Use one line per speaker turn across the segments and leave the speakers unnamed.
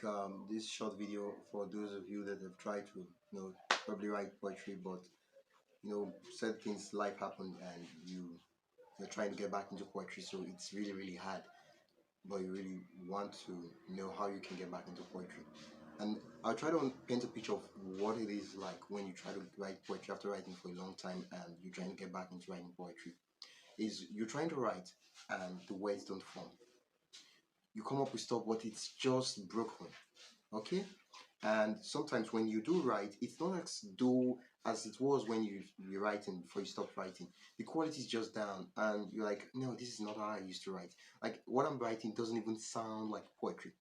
make this short video for those of you that have tried to, probably write poetry, but certain things, life happened, and you're trying to get back into poetry, so it's really hard. But you really want to know how you can get back into poetry. And I'll try to paint a picture of what it is like when you try to write poetry after writing for a long time and you're trying to get back into writing poetry. Is you're trying to write and the words don't form. You come up with stuff, but it's just broken. Okay? And sometimes when you do write, it's not as it was when you're writing before you stop writing. The quality is just down, and you're like, no, this is not how I used to write. Like, what I'm writing doesn't even sound like poetry.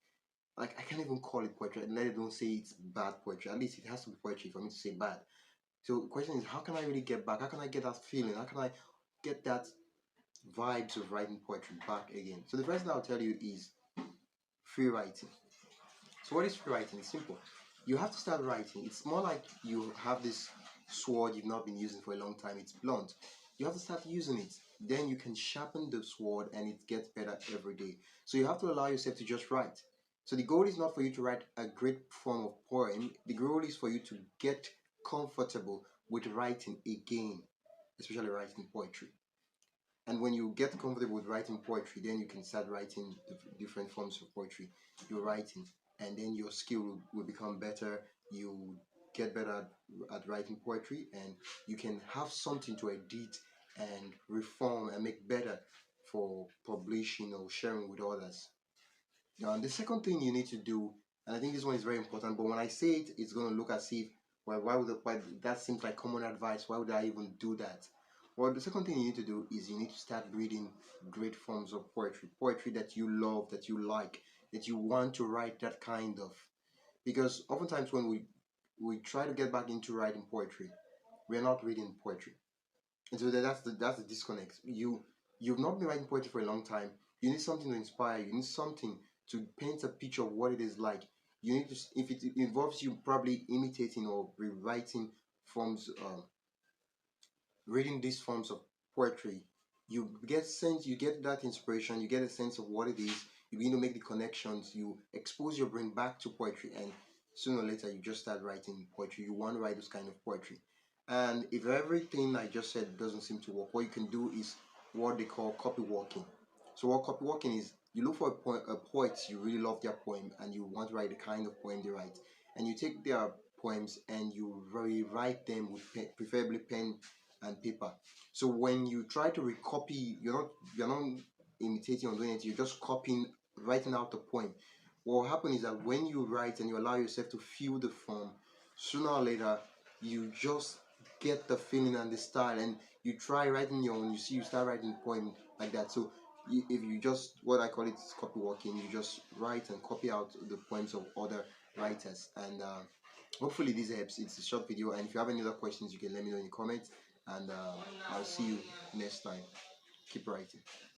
Like, I can't even call it poetry, and let it don't say it's bad poetry. At least it has to be poetry for me to say bad. So the question is, how can I really get back? How can I get that feeling? How can I get that vibes of writing poetry back again? So the first thing I'll tell you is free writing. So what is free writing? It's simple. You have to start writing. It's more like you have this sword you've not been using for a long time. It's blunt. You have to start using it. Then you can sharpen the sword and it gets better every day. So you have to allow yourself to just write. So the goal is not for you to write a great form of poem. The goal is for you to get comfortable with writing again, especially writing poetry. And when you get comfortable with writing poetry, then you can start writing different forms of poetry you're writing, and then your skill will become better. You get better at writing poetry, and you can have something to edit and reform and make better for publishing or sharing with others. Now, the second thing you need to do, and I think this one is very important, but when I say it, it's going to look as if, well, why that seems like common advice. Why would I even do that? Well, the second thing you need to do is you need to start reading great forms of poetry that you love, that you like, that you want to write that kind of. Because oftentimes when we try to get back into writing poetry, we are not reading poetry, and so that's the disconnect. You've not been writing poetry for a long time. You need something to inspire you. You need something to paint a picture of what it is like. You need to, if it involves you probably imitating or rewriting forms, reading these forms of poetry, you get that inspiration, you get a sense of what it is, you begin to make the connections, you expose your brain back to poetry, and sooner or later you just start writing poetry. You want to write this kind of poetry. And if everything I just said doesn't seem to work, what you can do is what they call copyworking. So what copyworking is, you look for a poet, you really love their poem and you want to write the kind of poem they write, and you take their poems and you rewrite them with preferably pen and paper. So when you try to recopy, you're not imitating or doing it, you're just copying, writing out the poem. What will happen is that when you write and you allow yourself to feel the form, sooner or later you just get the feeling and the style, and you try writing your own. You start writing poem like that. So if you just, what I call it is copyworking, you just write and copy out the poems of other writers. And hopefully this helps. It's a short video, and if you have any other questions, you can let me know in the comments, and I'll see you next time. Keep writing.